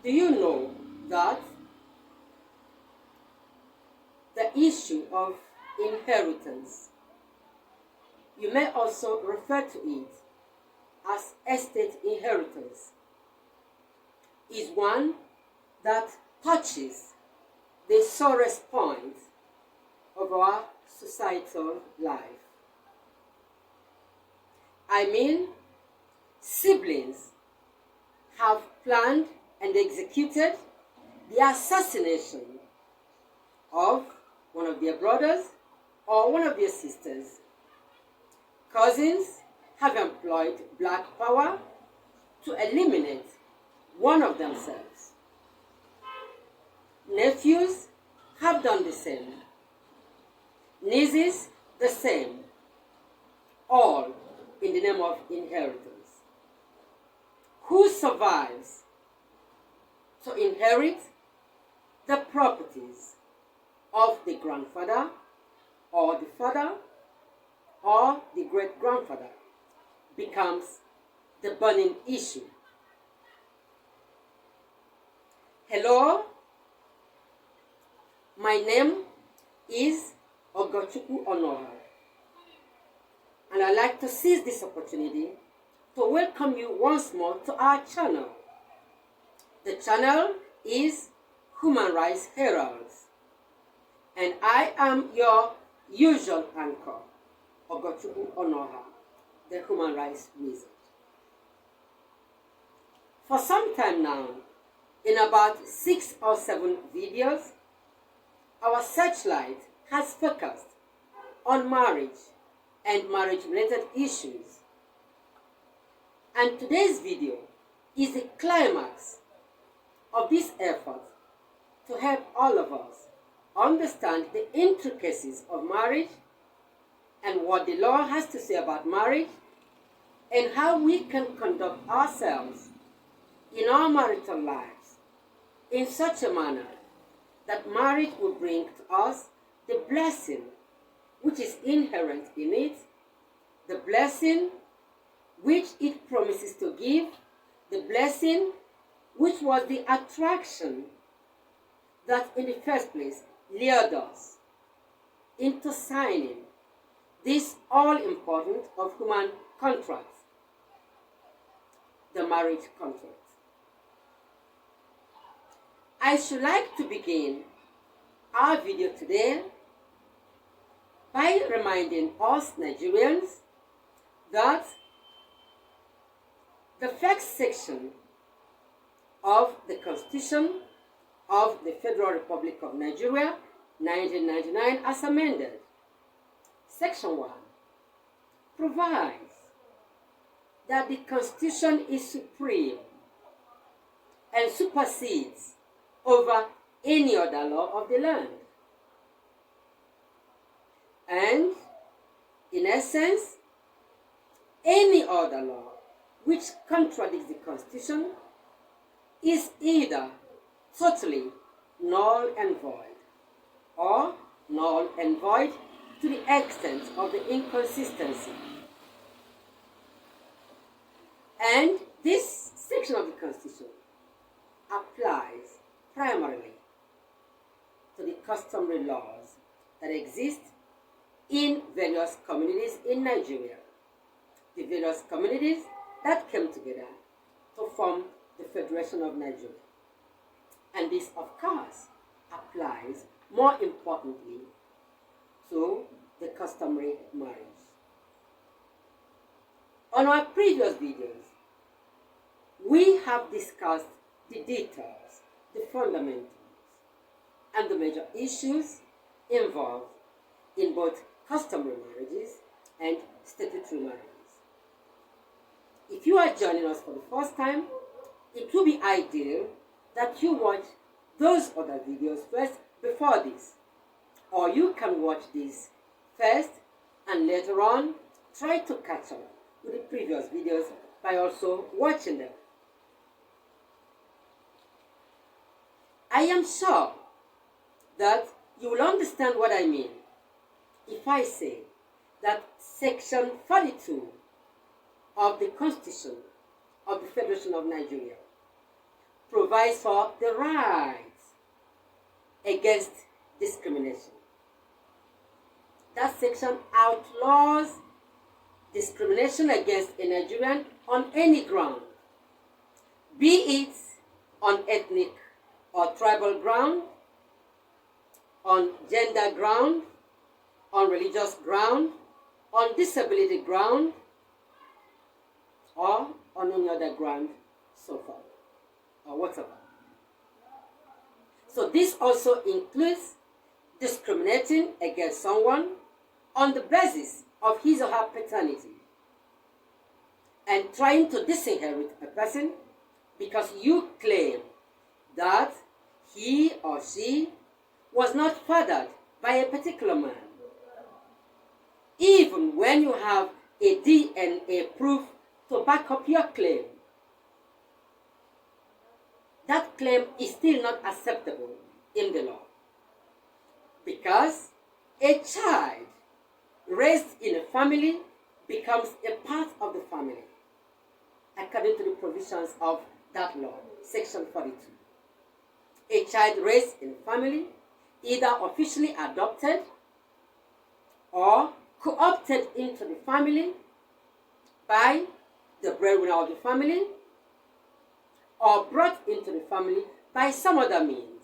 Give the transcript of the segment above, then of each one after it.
Do you know that the issue of inheritance, you may also refer to it as estate inheritance, is one that touches the sorest point of our societal life? I mean, siblings have planned and executed the assassination of one of their brothers or one of their sisters. Cousins have employed black power to eliminate one of themselves. Nephews have done the same. Nieces the same. All in the name of inheritance. Who survives to inherit the properties of the grandfather or the father or the great-grandfather becomes the burning issue. Hello, my name is Ogochukwu Onoha, and I'd like to seize this opportunity to welcome you once more to our channel. The channel is HumanRightsHeralds, and I am your usual anchor, Ogochukwu Onoha, the Human Rights Wizard. For some time now, in about 6 or 7 videos, our searchlight has focused on marriage and marriage-related issues. And today's video is the climax of this effort to help all of us understand the intricacies of marriage and what the law has to say about marriage and how we can conduct ourselves in our marital lives in such a manner that marriage will bring to us the blessing which is inherent in it, the blessing which it promises to give, the blessing which was the attraction that in the first place lured us into signing this all-important of human contract, the marriage contract. I should like to begin our video today by reminding us Nigerians that the first section of the Constitution of the Federal Republic of Nigeria, 1999, as amended, Section 1, provides that the Constitution is supreme and supersedes over any other law of the land. And, in essence, any other law which contradicts the Constitution is either totally null and void, or null and void to the extent of the inconsistency. And this section of the Constitution applies primarily to the customary laws that exist in various communities in Nigeria, the various communities that came together to form the Federation of Nigeria. And this, of course, applies more importantly to the customary marriage. On our previous videos, we have discussed the details, the fundamentals, and the major issues involved in both customary marriages and statutory marriages. If you are joining us for the first time, it would be ideal that you watch those other videos first before this. Or you can watch this first and later on try to catch up with the previous videos by also watching them. I am sure that you will understand what I mean if I say that Section 42 of the Constitution of the Federation of Nigeria provides for the right against discrimination. That section outlaws discrimination against a Nigerian on any ground, be it on ethnic or tribal ground, on gender ground, on religious ground, on disability ground, or on any other ground so far, or whatever. So this also includes discriminating against someone on the basis of his or her paternity and trying to disinherit a person because you claim that he or she was not fathered by a particular man. Even when you have a DNA proof to back up your claim, that claim is still not acceptable in the law, because a child raised in a family becomes a part of the family according to the provisions of that law, section 42. A child raised in a family, either officially adopted or co-opted into the family by the breadwinner of the family, or brought into the family by some other means.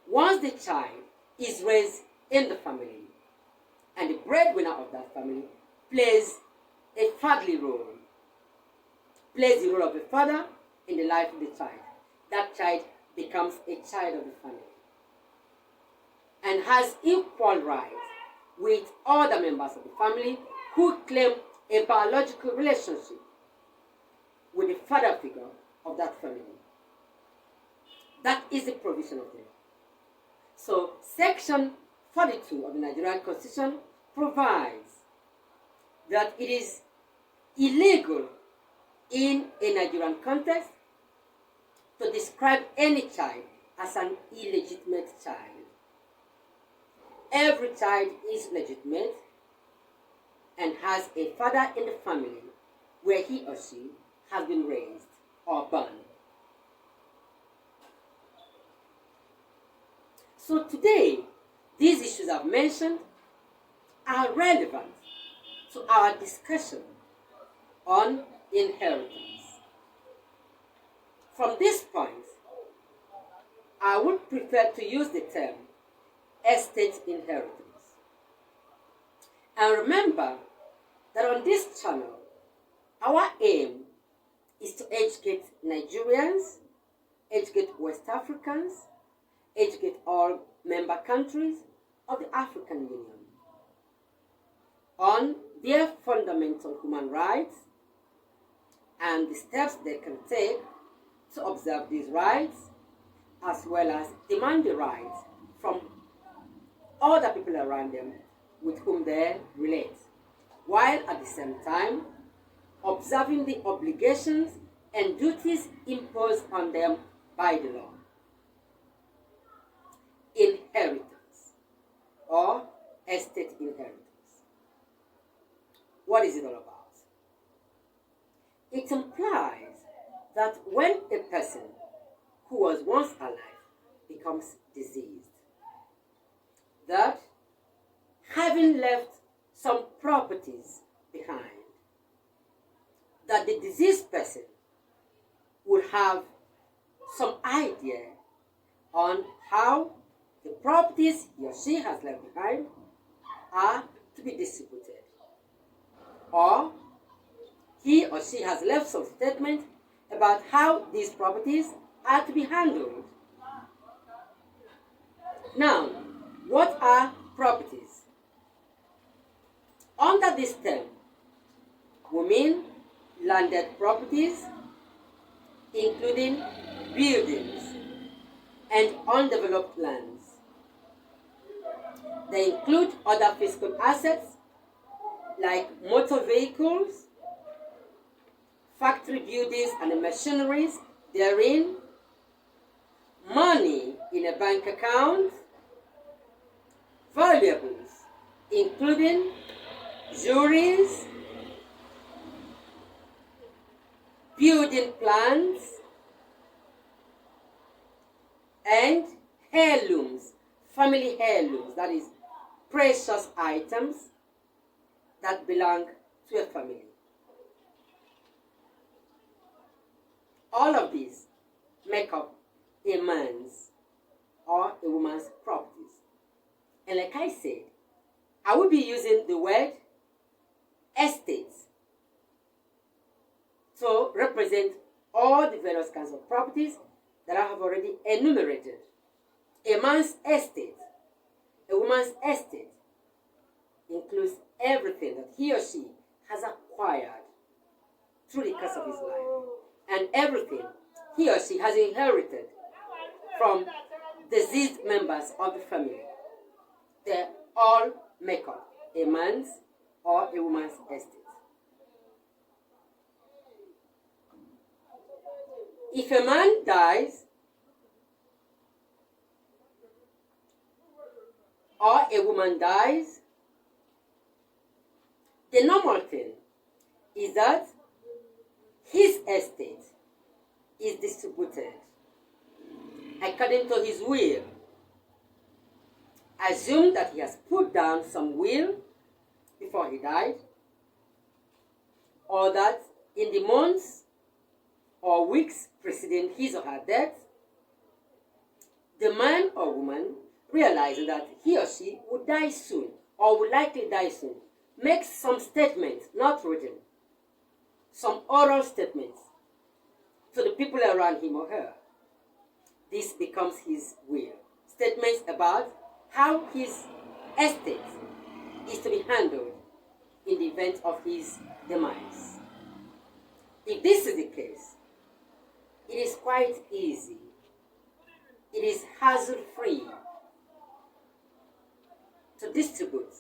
Once the child is raised in the family and the breadwinner of that family plays a fatherly role, plays the role of a father in the life of the child, that child becomes a child of the family and has equal rights with other members of the family who claim a biological relationship with the father figure of that family. That is the provision of the law. So section 42 of the Nigerian Constitution provides that it is illegal in a Nigerian context to describe any child as an illegitimate child. Every child is legitimate and has a father in the family where he or she has been raised or born. So today, these issues I've mentioned are relevant to our discussion on inheritance. From this point, I would prefer to use the term estate inheritance. And remember that on this channel, our aim is to educate Nigerians, educate West Africans, educate all member countries of the African Union on their fundamental human rights and the steps they can take to observe these rights, as well as demand the rights from other people around them with whom they relate, while at the same time observing the obligations and duties imposed on them by the law. Inheritance or estate inheritance. What is it all about? It implies that when a person who was once alive becomes diseased, that having left some properties behind, that the deceased person would have some idea on how the properties he or she has left behind are to be distributed. Or he or she has left some statement about how these properties are to be handled. Now, what are properties? Under this term, we mean landed properties, including buildings and undeveloped lands. They include other physical assets like motor vehicles, factory buildings and the machineries therein, money in a bank account, valuables including jewelries, building plans, and heirlooms, family heirlooms, that is, precious items that belong to a family. All of these make up a man's or a woman's properties. And like I said, I will be using the word estates to represent all the various kinds of properties that I have already enumerated. A man's estate, a woman's estate, includes everything that he or she has acquired through the course of his life, and everything he or she has inherited from deceased members of the family. They all make up a man's or a woman's estate. If a man dies or a woman dies, the normal thing is that his estate is distributed according to his will. Assume that he has put down some will before he died, or that in the months or weeks preceding his or her death, the man or woman, realizing that he or she would die soon or would likely die soon, makes some statements, not written, some oral statements to the people around him or her. This becomes his will. Statements about how his estate is to be handled in the event of his demise. If this is the case, it is quite easy. It is hassle-free to distribute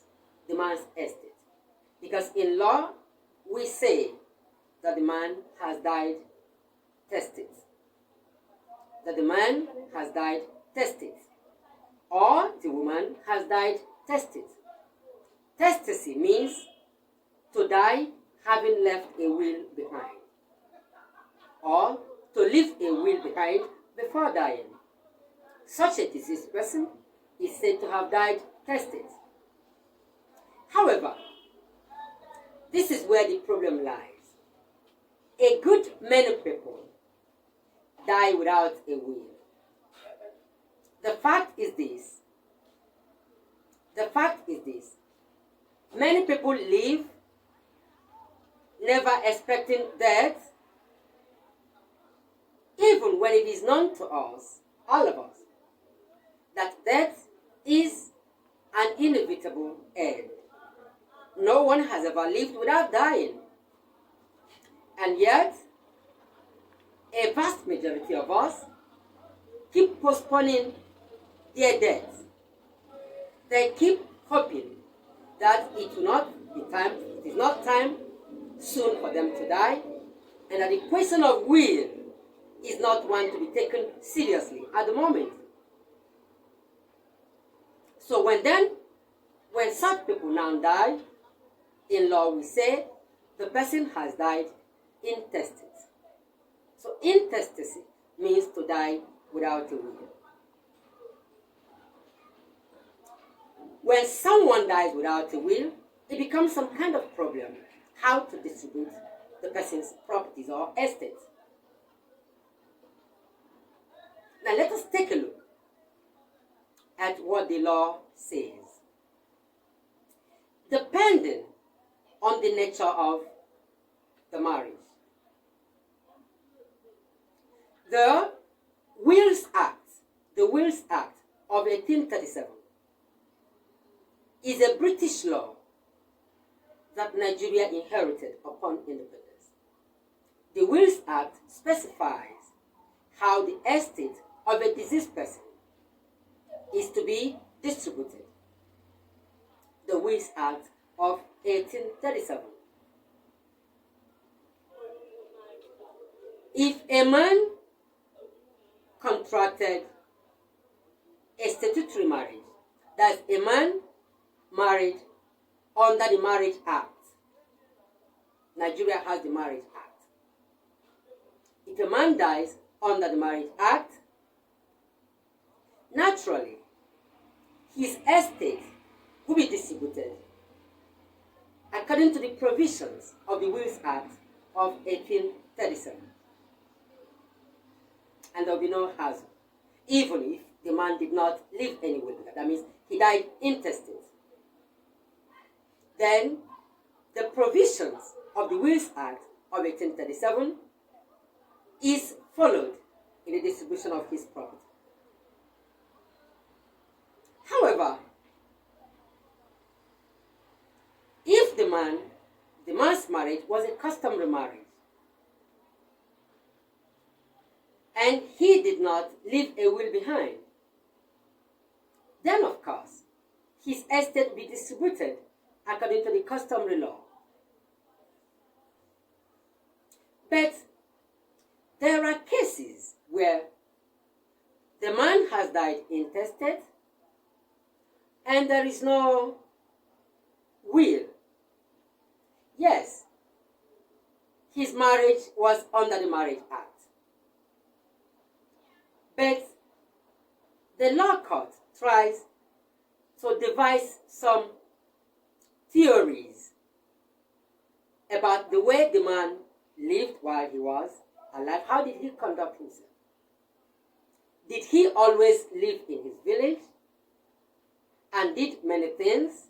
the man's estate. Because in law, we say that the man has died testate. That the man has died testate. Or the woman has died testate. Testacy means to die having left a will behind, or to leave a will behind before dying. Such a deceased person is said to have died testate. However, this is where the problem lies. A good many people die without a will. The fact is this. Many people live never expecting death, even when it is known to us, all of us, that death is an inevitable end. No one has ever lived without dying. And yet, a vast majority of us keep postponing their death. They keep hoping that it is not time soon for them to die, and that the question of will is not one to be taken seriously at the moment. So when such people now die, in law we say the person has died intestate. So intestacy means to die without a will. When someone dies without a will, it becomes some kind of problem how to distribute the person's properties or estate. Now let us take a look at what the law says. Depending on the nature of the marriage, the Wills Act of 1837 is a British law that Nigeria inherited upon independence. The Wills Act specifies how the estate of a deceased person is to be distributed. The Wills Act of 1837. If a man contracted a statutory marriage, that's a man married under the Marriage Act. Nigeria has the Marriage Act. If a man dies under the Marriage Act, naturally, his estate will be distributed according to the provisions of the Wills Act of 1837. And there will be no hazard, even if the man did not leave any will. That means he died intestate. Then the provisions of the Wills Act of 1837 is followed in the distribution of his property. However, if the man's marriage was a customary marriage, and he did not leave a will behind, then of course, his estate will be distributed according to the customary law. But there are cases where the man has died intestate and there is no will. Yes, his marriage was under the Marriage Act. But the law court tries to devise some theories about the way the man lived while he was alive. How did he conduct himself? Did he always live in his village and did many things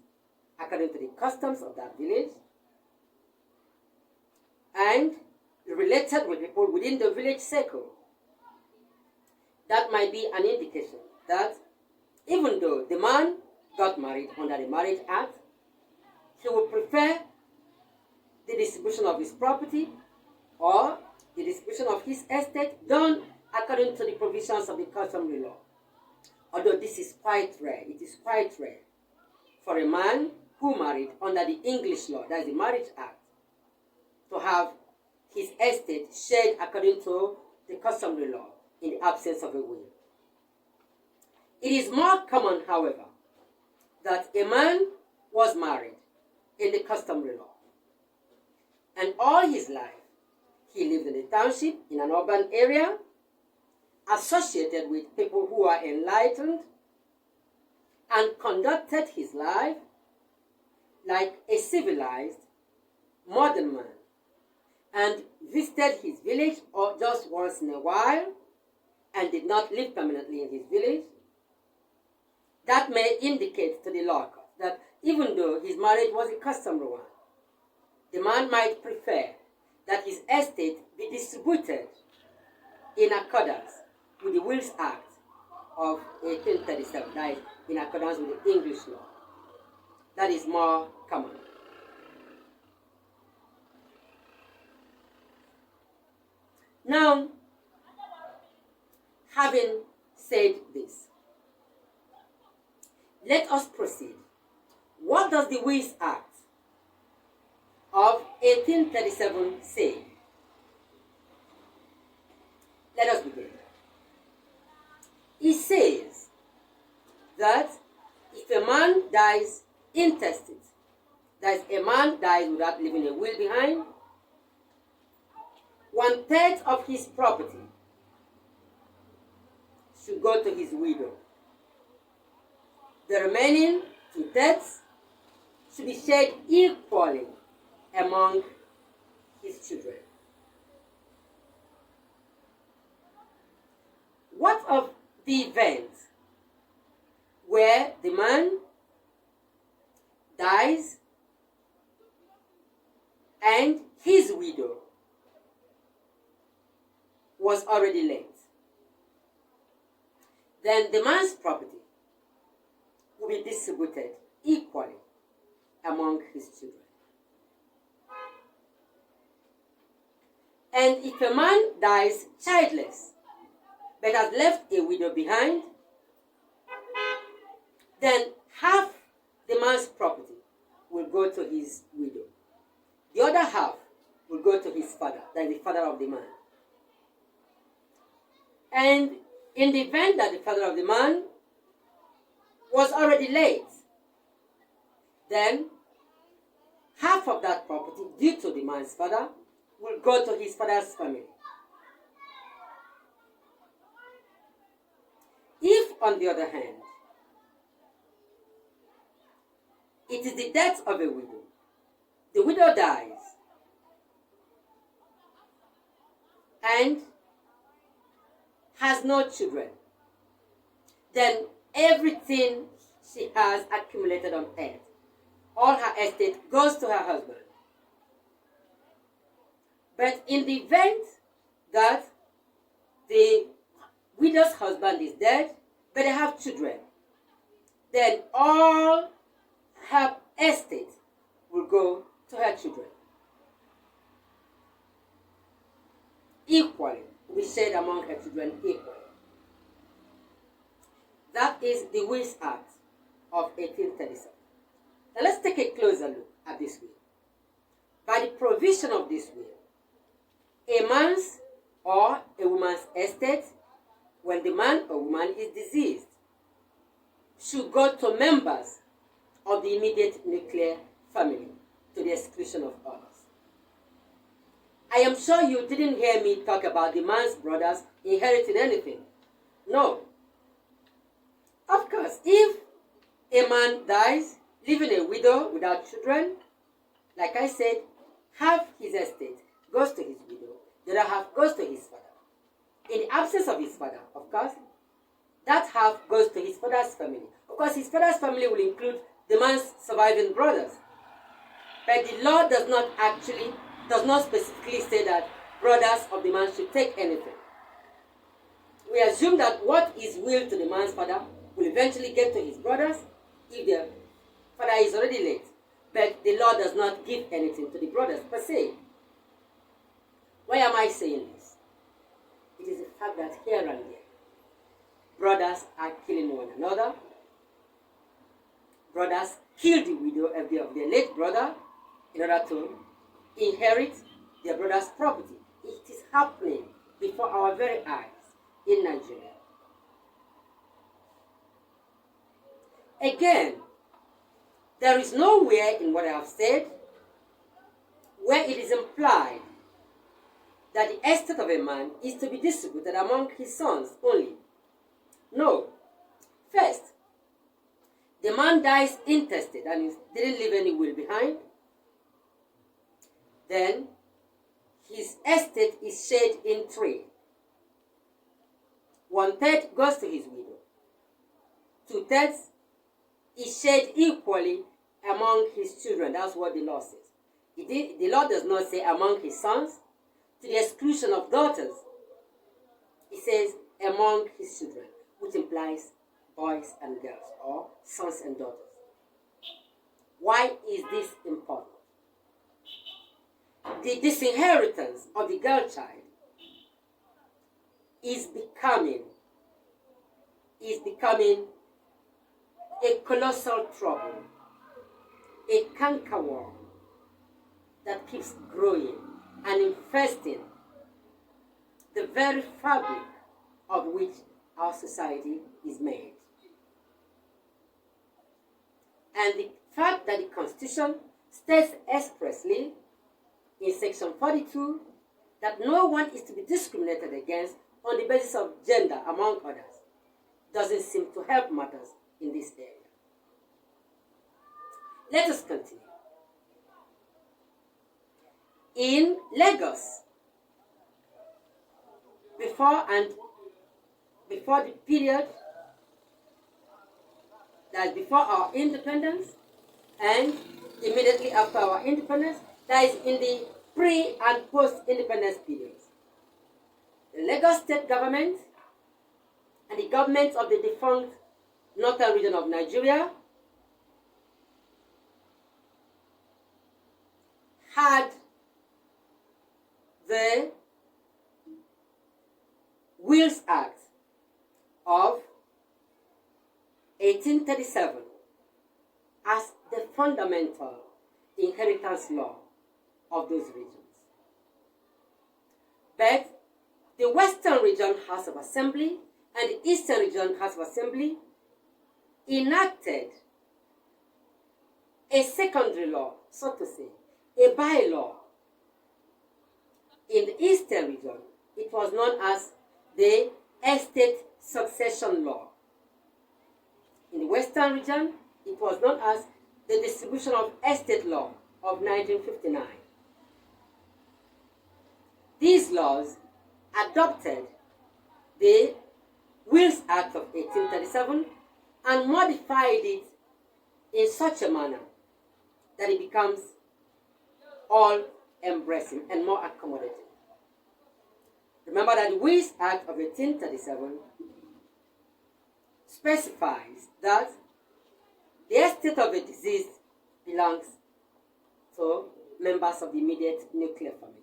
according to the customs of that village and related with people within the village circle? That might be an indication that even though the man got married under the Marriage Act, he would prefer the distribution of his property or the distribution of his estate done according to the provisions of the customary law. Although this is quite rare, it is quite rare for a man who married under the English law, that is the Marriage Act, to have his estate shared according to the customary law in the absence of a will. It is more common, however, that a man was married in the customary law, and all his life he lived in a township, in an urban area, associated with people who are enlightened, and conducted his life like a civilized, modern man, and visited his village or just once in a while, and did not live permanently in his village. That may indicate to the law court that even though his marriage was a customary one, the man might prefer that his estate be distributed in accordance with the Wills Act of 1837, that is, in accordance with the English law. That is more common. Now, having said this, let us proceed. What does the Wills Act of 1837 say? Let us begin. It says that if a man dies intestate, that is, a man dies without leaving a will behind, 1/3 of his property should go to his widow. The remaining 2/3 should be shared equally among his children. What of the event where the man dies and his widow was already late? Then the man's property will be distributed equally among his children. And if a man dies childless but has left a widow behind, then half the man's property will go to his widow. The other half will go to his father, that is the father of the man. And in the event that the father of the man was already late, then half of that property due to the man's father will go to his father's family. If, on the other hand, it is the death of a widow. The widow dies, and has no children. Then everything she has accumulated on earth, all her estate, goes to her husband. But in the event that the widow's husband is dead, but they have children, then all her estate will go to her children. Equally, we shared among her children equally. That is the Wills Act of 1837. Now let's take a closer look at this will. By the provision of this will, a man's or a woman's estate, when the man or woman is deceased, should go to members of the immediate nuclear family to the exclusion of others. I am sure you didn't hear me talk about the man's brothers inheriting anything. No. Of course, if a man dies, leaving a widow without children, like I said, half his estate goes to his widow, the other half goes to his father. In the absence of his father, of course, that half goes to his father's family. Of course, his father's family will include the man's surviving brothers. But the law does not specifically say that brothers of the man should take anything. We assume that what is willed to the man's father will eventually get to his brothers if the father is already late. But the law does not give anything to the brothers per se. Why am I saying this? It is the fact that here and there, brothers are killing one another. Brothers kill the widow of their late brother in order to inherit their brother's property. It is happening before our very eyes in Nigeria. Again, there is nowhere in what I have said where it is implied that the estate of a man is to be distributed among his sons only. No. First, the man dies intestate and didn't leave any will behind. Then, his estate is shared in three. 1/3 goes to his widow. 2/3 is shared equally among his children. That's what the law says. The law does not say among his sons, to the exclusion of daughters. It says among his children, which implies boys and girls, or sons and daughters. Why is this important? The disinheritance of the girl child is becoming a colossal trouble, a cankerworm that keeps growing and infesting the very fabric of which our society is made. And the fact that the Constitution states expressly in Section 42 that no one is to be discriminated against on the basis of gender, among others, doesn't seem to help matters in this area. Let us continue. In Lagos, before the period that is before our independence and immediately after our independence, that is in the pre- and post-independence periods, the Lagos state government and the government of the defunct northern region of Nigeria had the Wills Act of 1837 as the fundamental inheritance law of those regions. But the Western Region House of Assembly and the Eastern Region House of Assembly enacted a secondary law, so to say, a bylaw. In the Eastern Region, it was known as the Estate Succession Law. In the Western region, it was known as the Distribution of Estate Law of 1959. These laws adopted the Wills Act of 1837 and modified it in such a manner that it becomes all-embracing and more accommodating. Remember that the Wills Act of 1837 specifies that the estate of a deceased belongs to members of the immediate nuclear family.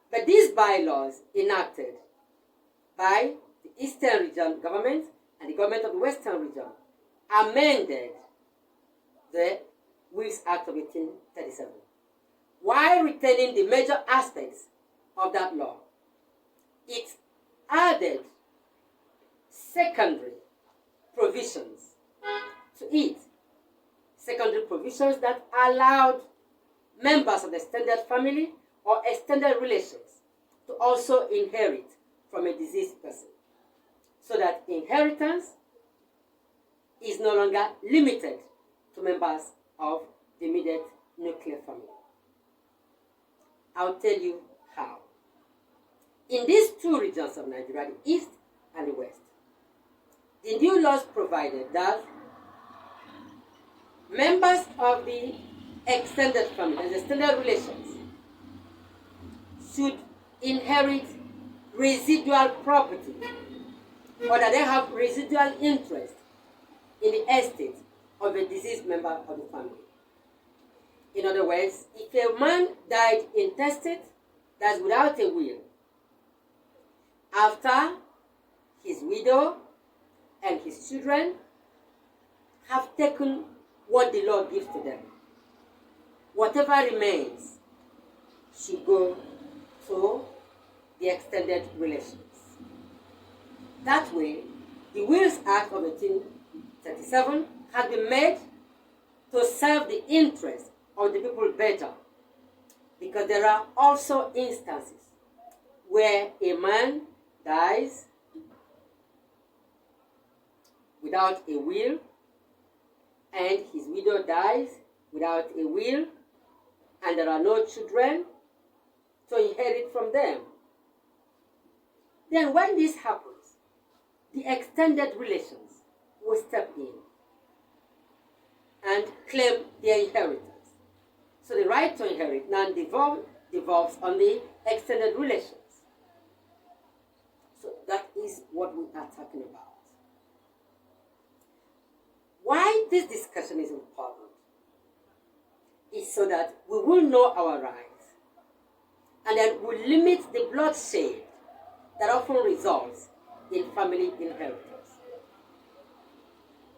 But these bylaws enacted by the Eastern Region government and the government of the Western Region amended the Wills Act of 1837 while retaining the major aspects of that law. It added secondary provisions to it, secondary provisions that allowed members of the extended family or extended relations to also inherit from a deceased person, so that inheritance is no longer limited to members of the immediate nuclear family. I'll tell you how. In these two regions of Nigeria, the East and the West, the new laws provided that members of the extended family and extended relations should inherit residual property, or that they have residual interest in the estate of a deceased member of the family. In other words, if a man died intestate, that's without a will, after his widow and his children have taken what the law gives to them, whatever remains should go to the extended relations. That way, the Wills Act of 1837 has been made to serve the interests of the people better, because there are also instances where a man dies without a will and his widow dies without a will and there are no children to inherit from them. Then when this happens, the extended relations will step in and claim their inheritance. So the right to inherit now devolves on the extended relations. So that is what we are talking about. Why this discussion is important is so that we will know our rights and then we limit the bloodshed that often results in family inheritance.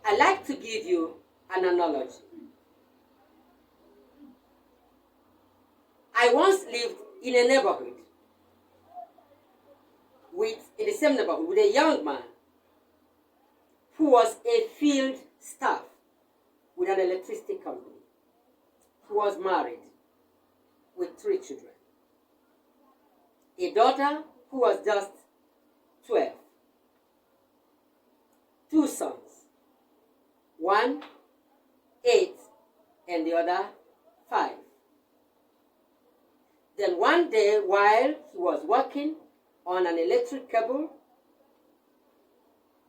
I like to give you an analogy. I once lived in a neighborhood in the same neighborhood with a young man who was a field staff with an electricity company, who was married with 3 children. A daughter who was just 12, 2 sons, one 8 and the other 5. Then one day, while he was working on an electric cable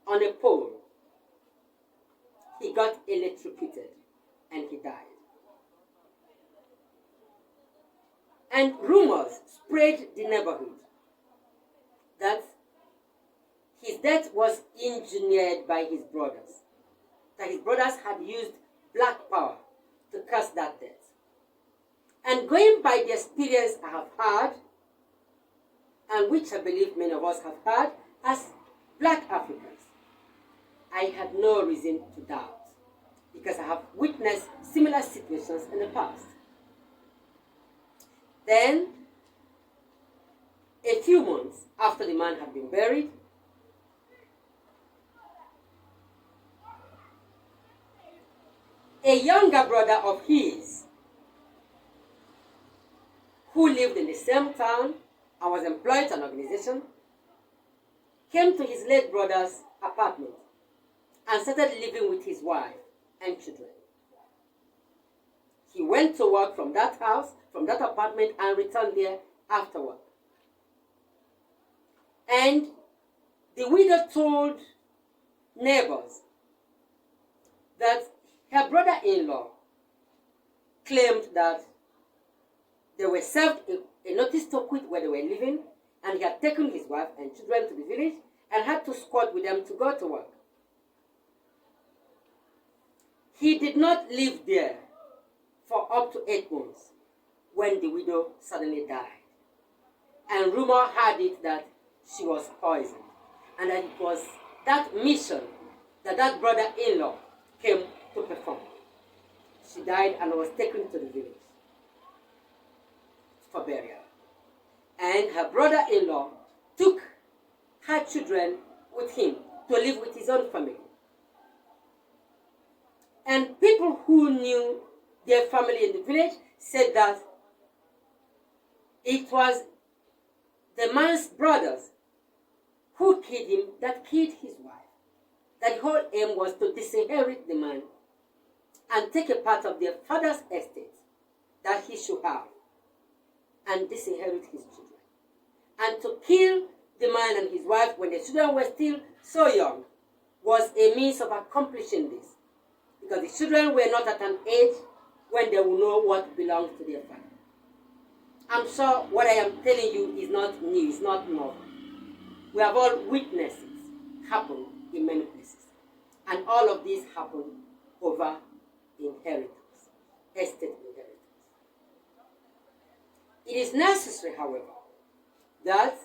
on a pole, he got electrocuted and he died. And rumors spread the neighborhood that his death was engineered by his brothers, that his brothers had used black power to cause that death. And going by the experience I have had, and which I believe many of us have had as black Africans, I had no reason to doubt, because I have witnessed similar situations in the past. Then, a few months after the man had been buried, a younger brother of his, who lived in the same town and was employed to an organization, came to his late brother's apartment and started living with his wife and children. He went to work from that house, from that apartment, and returned there after work. And the widow told neighbors that her brother-in-law claimed that they were served a notice to quit where they were living, and he had taken his wife and children to the village and had to squat with them to go to work. He did not live there for up to 8 months when the widow suddenly died. And rumor had it that she was poisoned, and that it was that mission that brother-in-law came to perform. She died and was taken to the village for burial. And her brother-in-law took her children with him to live with his own family. And people who knew their family in the village said that it was the man's brothers who killed him that killed his wife. That the whole aim was to disinherit the man and take a part of their father's estate that he should have and disinherit his children. And to kill the man and his wife when the children were still so young was a means of accomplishing this, because the children were not at an age when they will know what belongs to their father. I'm sure what I am telling you is not new, it's not novel. We have all witnessed it happen in many places. And all of these happen over inheritance, estate inheritance. It is necessary, however, that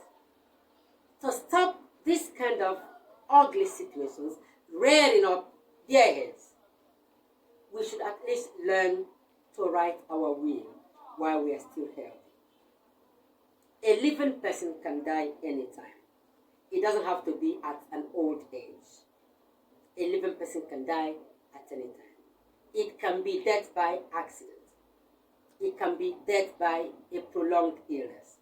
to stop this kind of ugly situations rearing up their heads, we should at least learn to write our will while we are still healthy. A living person can die anytime. It doesn't have to be at an old age. A living person can die at any time. It can be death by accident. It can be death by a prolonged illness.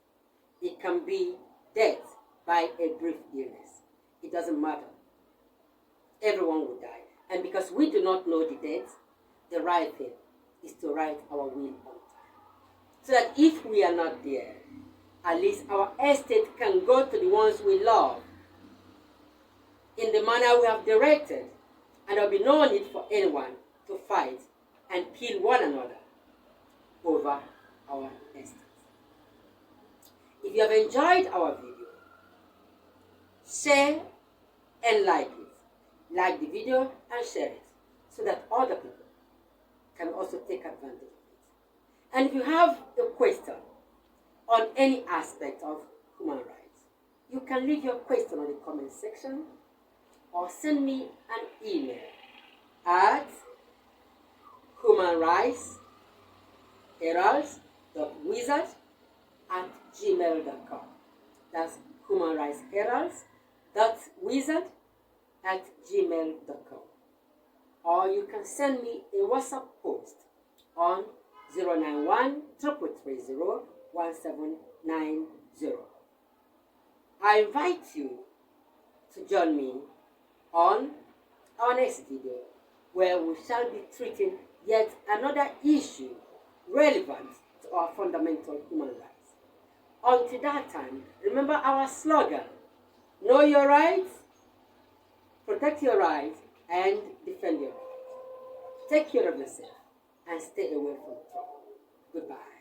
It can be death by a brief illness. It doesn't matter. Everyone will die. And because we do not know the death, the right thing is to write our will on time. So that if we are not there, at least our estate can go to the ones we love in the manner we have directed, and there will be no need for anyone to fight and kill one another over our estate. If you have enjoyed our video, share and like it. Like the video and share it so that other people can also take advantage of it. And if you have a question on any aspect of human rights, you can leave your question on the comment section or send me an email at HumanRightsHeralds.wizard@gmail.com. That's HumanRightsHeralds.wizard@gmail.com. Or you can send me a WhatsApp post on 091 330 1790. I invite you to join me on our next video, where we shall be treating yet another issue relevant to our fundamental human rights. Until that time, remember our slogan: know your rights, protect your rights, and defend your rights. Take care of yourself and stay away from trouble. Goodbye.